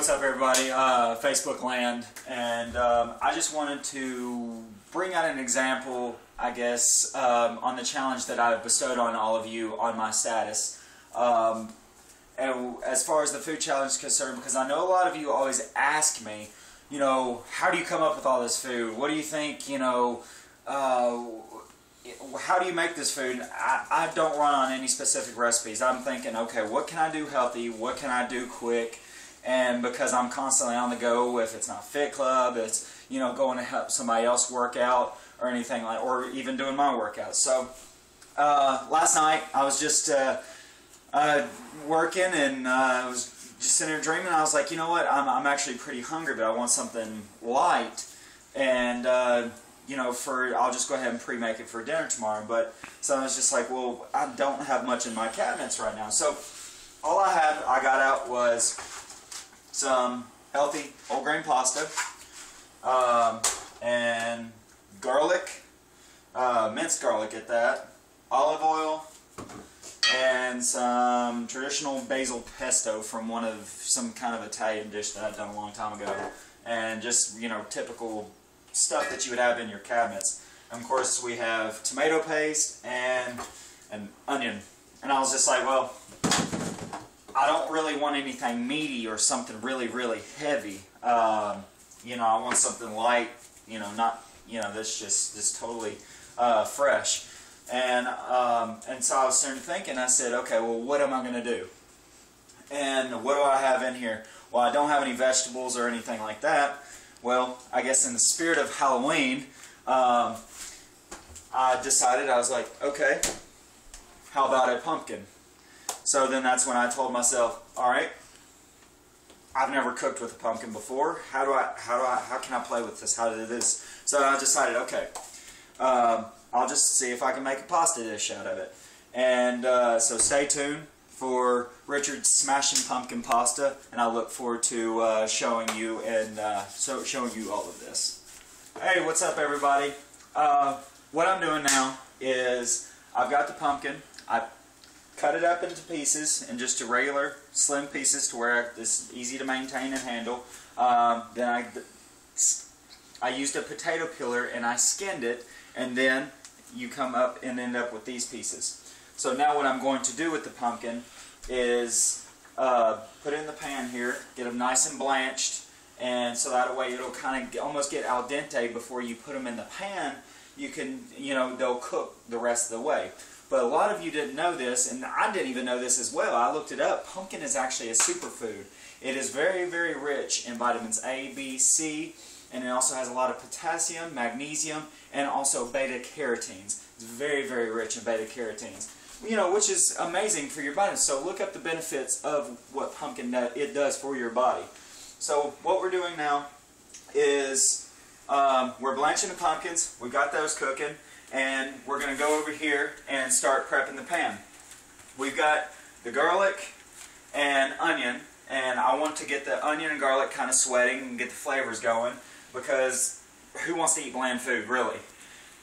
what's up everybody, Facebook land, and I just wanted to bring out an example, I guess, on the challenge that I've bestowed on all of you on my status. And as far as the food challenge is concerned, because I know a lot of you always ask me, you know, how do you come up with all this food? What do you think, you know, how do you make this food? I don't run on any specific recipes. I'm thinking, okay, what can I do healthy? What can I do quick? And because I'm constantly on the go, if it's not Fit Club, it's, you know, going to help somebody else work out or anything like, or even doing my workouts. So last night I was just working, and I was just sitting there dreaming. I was like, you know what? I'm actually pretty hungry, but I want something light, and you know, I'll just go ahead and pre-make it for dinner tomorrow. But so I was just like, well, I don't have much in my cabinets right now. So all I got out was some healthy whole grain pasta, and garlic, minced garlic at that, olive oil, and some traditional basil pesto from some kind of Italian dish that I've done a long time ago, and just, you know, typical stuff that you would have in your cabinets. And of course we have tomato paste and onion. And I was just like, well, I don't really want anything meaty or something really, really heavy. You know, I want something light, you know, not, you know, this totally fresh. And so I was starting thinking, I said, okay, well, what am I going to do? And what do I have in here? Well, I don't have any vegetables or anything like that. Well, I guess in the spirit of Halloween, I decided, I was like, okay, how about a pumpkin? So then that's when I told myself, all right, I've never cooked with a pumpkin before. How can I play with this? How to do this? So I decided, okay, I'll just see if I can make a pasta dish out of it. And so stay tuned for Richard's Smashin Punkin pasta, and I look forward to showing you showing you all of this. Hey, what's up, everybody? What I'm doing now is I've got the pumpkin. I cut it up into pieces, and just regular slim pieces to where it's easy to maintain and handle. Then I used a potato peeler and I skinned it, and then you come up and end up with these pieces. So now what I'm going to do with the pumpkin is put it in the pan here, get them nice and blanched, and so that way it'll kind of almost get al dente before you put them in the pan. You can, you know, they'll cook the rest of the way. But a lot of you didn't know this, and I didn't even know this as well. I looked it up. Pumpkin is actually a superfood. It is very, very rich in vitamins A, B, C, and it also has a lot of potassium, magnesium, and also beta-carotenes. It's very, very rich in beta-carotenes, you know, which is amazing for your body. So look up the benefits of what pumpkin it does for your body. So what we're doing now is we're blanching the pumpkins. We've got those cooking. And we're going to go over here and start prepping the pan. We've got the garlic and onion, and I want to get the onion and garlic kind of sweating and get the flavors going, because who wants to eat bland food, really?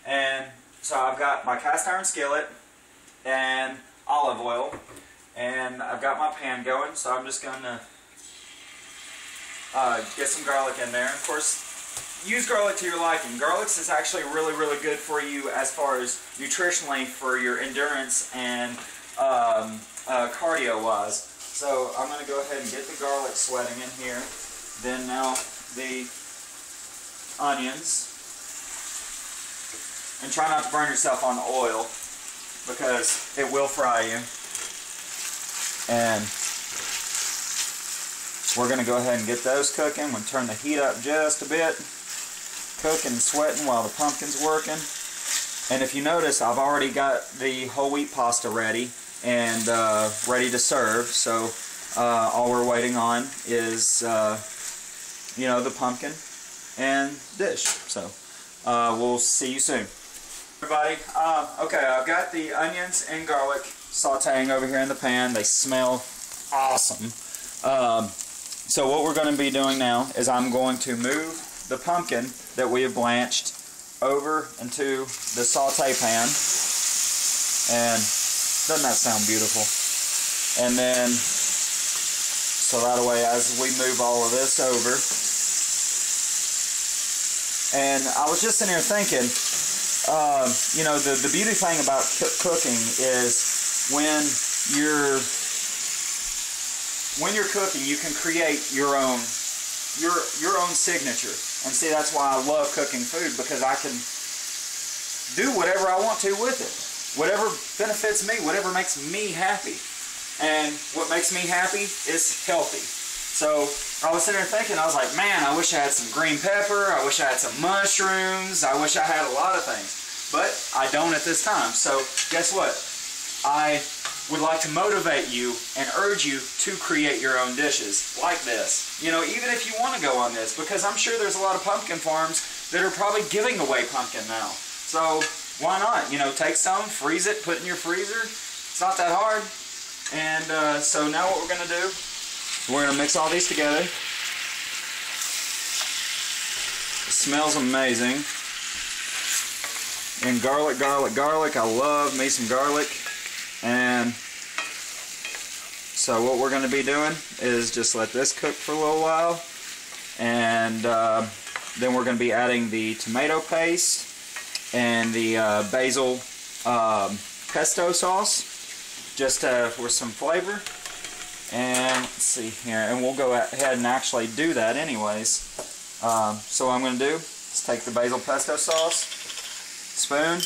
And so I've got my cast iron skillet and olive oil, and I've got my pan going, so I'm just going to get some garlic in there. Of course, use garlic to your liking. Garlic is actually really, really good for you as far as nutritionally for your endurance and cardio-wise. So I'm going to go ahead and get the garlic sweating in here. Then now the onions. And try not to burn yourself on the oil, because it will fry you. And we're going to go ahead and get those cooking. We'll turn the heat up just a bit. Cooking and sweating while the pumpkin's working. And if you notice, I've already got the whole wheat pasta ready and ready to serve. So all we're waiting on is you know, the pumpkin and dish. So we'll see you soon, everybody. Okay, I've got the onions and garlic sauteing over here in the pan. They smell awesome. So what we're going to be doing now is I'm going to move the pumpkin that we have blanched over into the saute pan, and doesn't that sound beautiful? And then So that way, as we move all of this over, and I was just sitting here thinking, you know, the beauty thing about cooking is when you're cooking, you can create your own signature. And see, that's why I love cooking food, because I can do whatever I want to with it. Whatever benefits me, whatever makes me happy. And what makes me happy is healthy. So I was sitting there thinking, I was like, man, I wish I had some green pepper, I wish I had some mushrooms, I wish I had a lot of things. But I don't at this time. So guess what? I would like to motivate you and urge you to create your own dishes like this. You know, even if you want to go on this, because I'm sure there's a lot of pumpkin farms that are probably giving away pumpkin now. So why not? You know, take some, freeze it, put it in your freezer. It's not that hard. And so now what we're going to do, we're going to mix all these together. It smells amazing. And garlic, garlic, garlic. I love me some garlic. And so what we're going to be doing is just let this cook for a little while. And then we're going to be adding the tomato paste and the basil pesto sauce, just for some flavor. And let's see here, and we'll go ahead and actually do that anyways. So what I'm going to do is take the basil pesto sauce, spoon,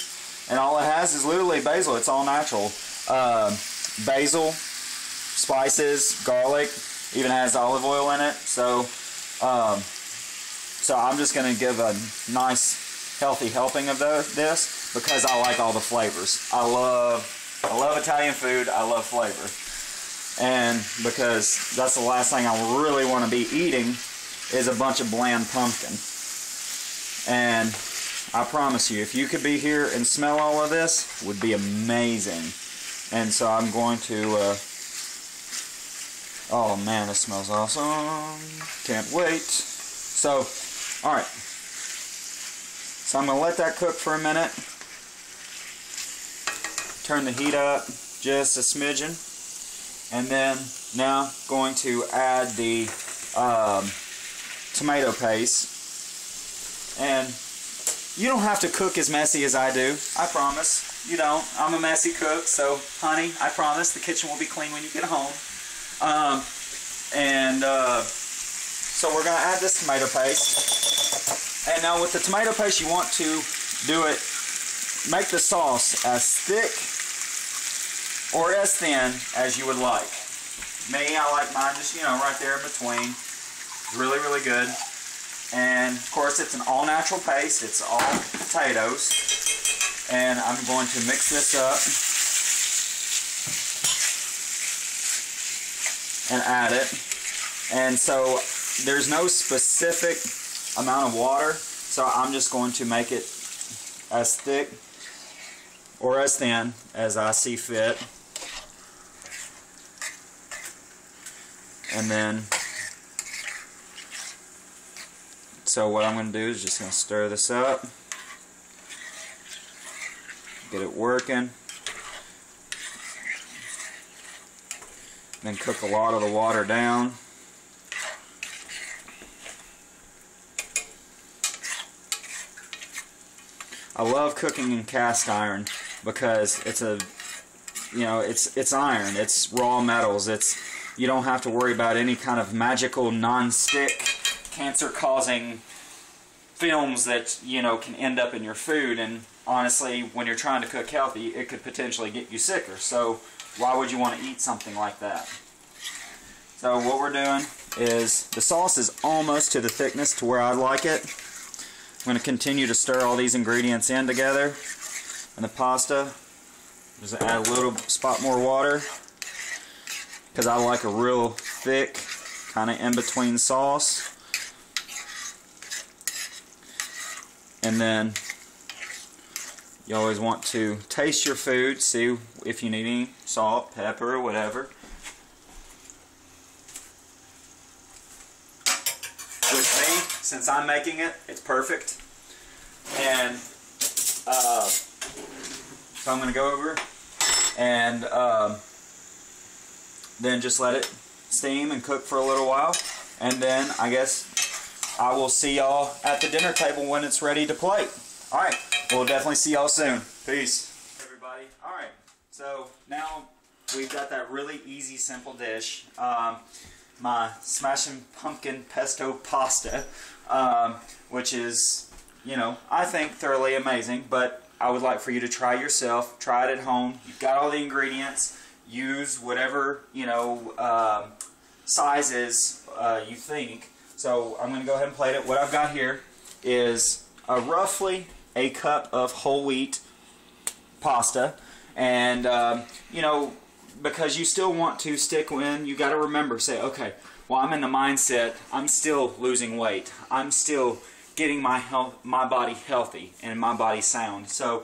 and all it has is literally basil. It's all natural. Basil, spices, garlic, even has olive oil in it. So I'm just going to give a nice healthy helping of this, because I like all the flavors. I love Italian food. I love flavor. And because that's the last thing I really want to be eating is a bunch of bland pumpkin. And I promise you, if you could be here and smell all of this, it would be amazing. And so I'm going to, oh man, this smells awesome. Can't wait. So, alright. So I'm going to let that cook for a minute. Turn the heat up just a smidgen. And then now going to add the tomato paste. And you don't have to cook as messy as I do. I promise. You don't. I'm a messy cook, so honey, I promise the kitchen will be clean when you get home. So we're going to add this tomato paste. And now with the tomato paste, you want to do it, make the sauce as thick or as thin as you would like. Me, I like mine just, you know, right there in between. Really, really good. And of course, it's an all-natural paste. It's all potatoes. And I'm going to mix this up and add it. And so there's no specific amount of water, so I'm just going to make it as thick or as thin as I see fit. And then, so what I'm going to do is just going to stir this up, get it working, then cook a lot of the water down. I love cooking in cast iron because it's a, you know, it's iron, it's raw metals, you don't have to worry about any kind of magical non-stick cancer-causing films that, you know, can end up in your food. And honestly, when you're trying to cook healthy, it could potentially get you sicker. So why would you want to eat something like that? So what we're doing is the sauce is almost to the thickness to where I like it. I'm going to continue to stir all these ingredients in together. And the pasta, just add a little spot more water, because I like a real thick, kind of in-between sauce. And then you always want to taste your food, see if you need any salt, pepper, or whatever. With me, since I'm making it, it's perfect. And so I'm going to go over and then just let it steam and cook for a little while, and then I guess I will see y'all at the dinner table when it's ready to plate. Alright, we'll definitely see y'all soon. Peace. Everybody. Alright, so now we've got that really easy, simple dish. My Smashin Punkin pesto pasta, which is, you know, I think thoroughly amazing, but I would like for you to try yourself. Try it at home. You've got all the ingredients. Use whatever, you know, sizes you think. So I'm going to go ahead and plate it. What I've got here is roughly a cup of whole wheat pasta, and you know, because you still want to stick in, you got to remember, say, okay, well, I'm in the mindset, I'm still losing weight, I'm still getting my body healthy and my body sound. So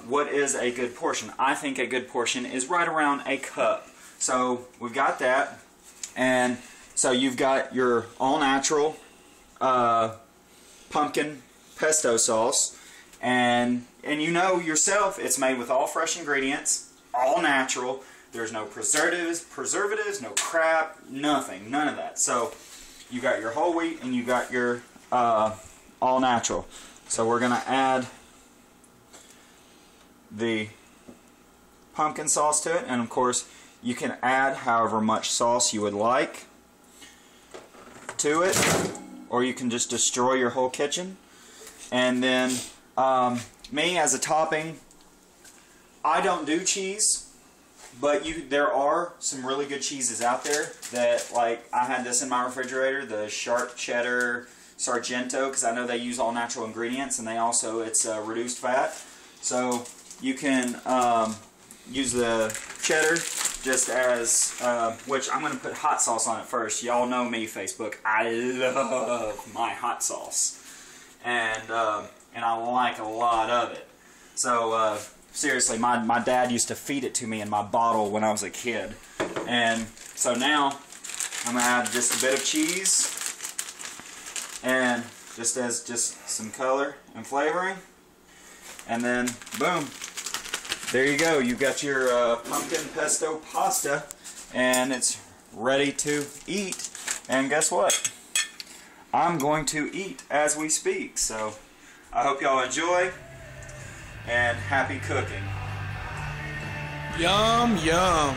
what is a good portion? I think a good portion is right around a cup. So we've got that, and so you've got your all natural pumpkin pesto sauce, and you know yourself, it's made with all fresh ingredients, all natural. There's no preservatives, no crap, nothing, none of that. So you got your whole wheat and you got your all natural. So we're gonna add the pumpkin sauce to it, and of course you can add however much sauce you would like to it, or you can just destroy your whole kitchen. And then me as a topping, I don't do cheese, but there are some really good cheeses out there that, like, I had this in my refrigerator, the sharp cheddar Sargento, because I know they use all natural ingredients, and it's reduced fat. So you can use the cheddar just as, which I'm going to put hot sauce on it first. Y'all know me, Facebook. I love my hot sauce, and I like a lot of it. So seriously, my dad used to feed it to me in my bottle when I was a kid. And so now I'm going to add just a bit of cheese, and just some color and flavoring, and then boom, there you go. You've got your pumpkin pesto pasta, and it's ready to eat. And guess what? I'm going to eat as we speak. So I hope y'all enjoy, and happy cooking. Yum, yum.